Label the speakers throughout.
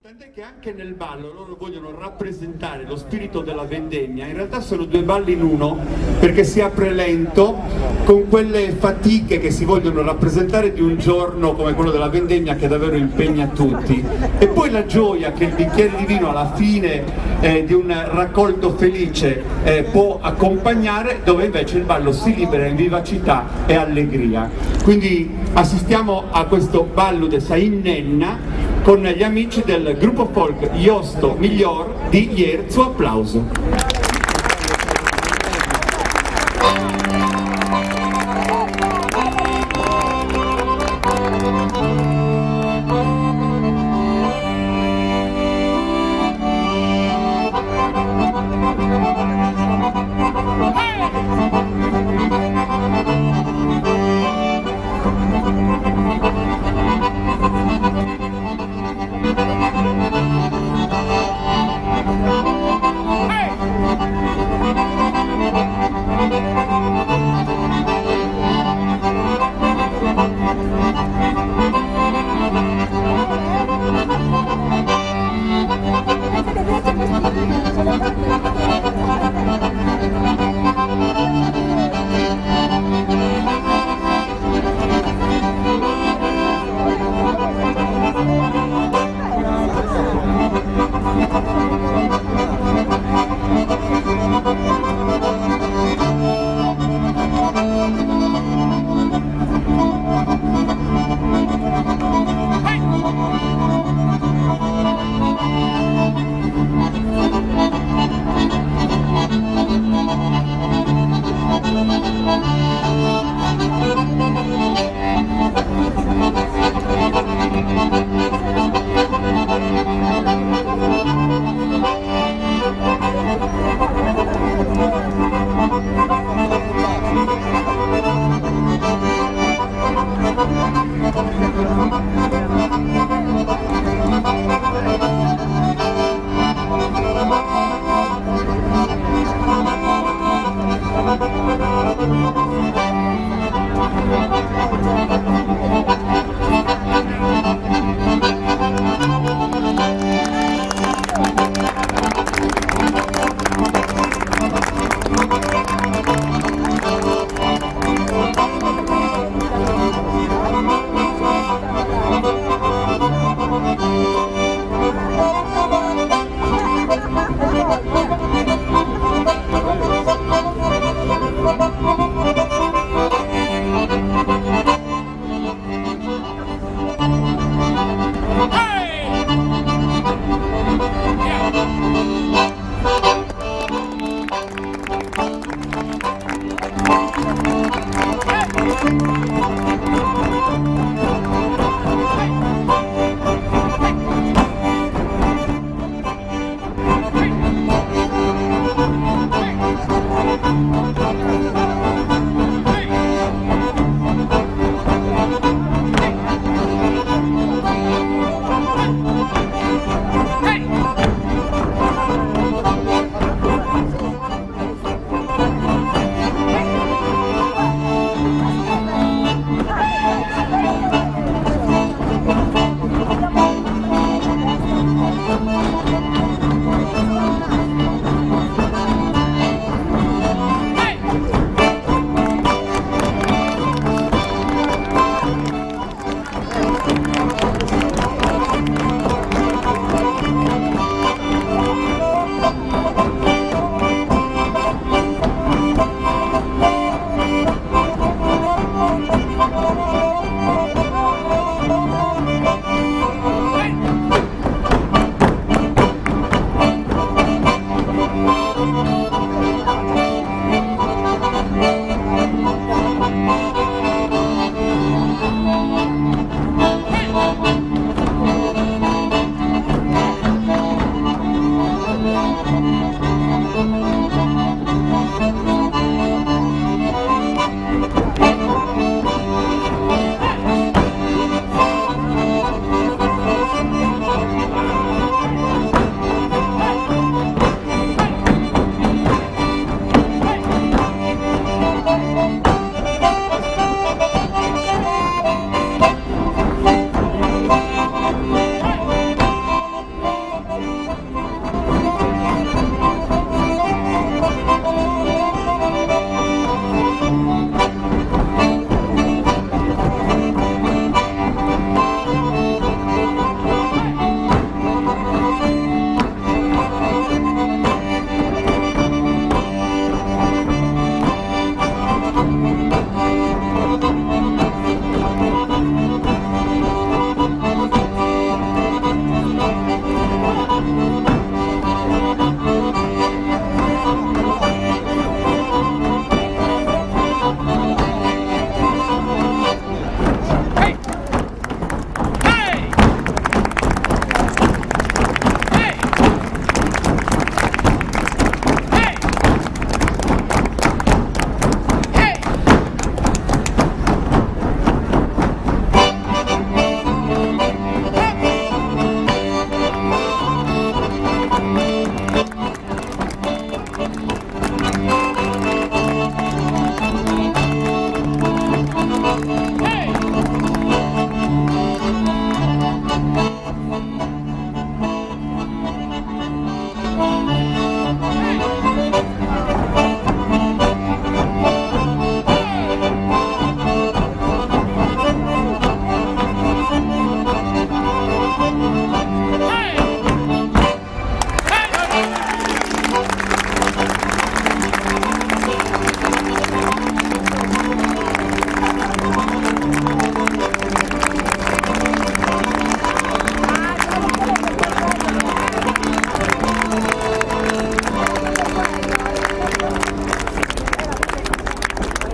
Speaker 1: Tant'è che anche nel ballo loro vogliono rappresentare lo spirito della vendemmia. In realtà sono due balli in uno, perché si apre lento con quelle fatiche che si vogliono rappresentare di un giorno come quello della vendemmia, che davvero impegna tutti, e poi la gioia che il bicchiere di vino alla fine di un raccolto felice può accompagnare, dove invece il ballo si libera in vivacità e allegria. Quindi assistiamo a questo ballo de Sainenna con gli amici del gruppo folk Iosto Miglior di Ierzo Applauso.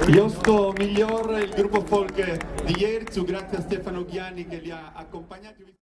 Speaker 1: Io sto miglior, il gruppo folk di Jerzu, grazie a Stefano Ghiani che li ha accompagnati.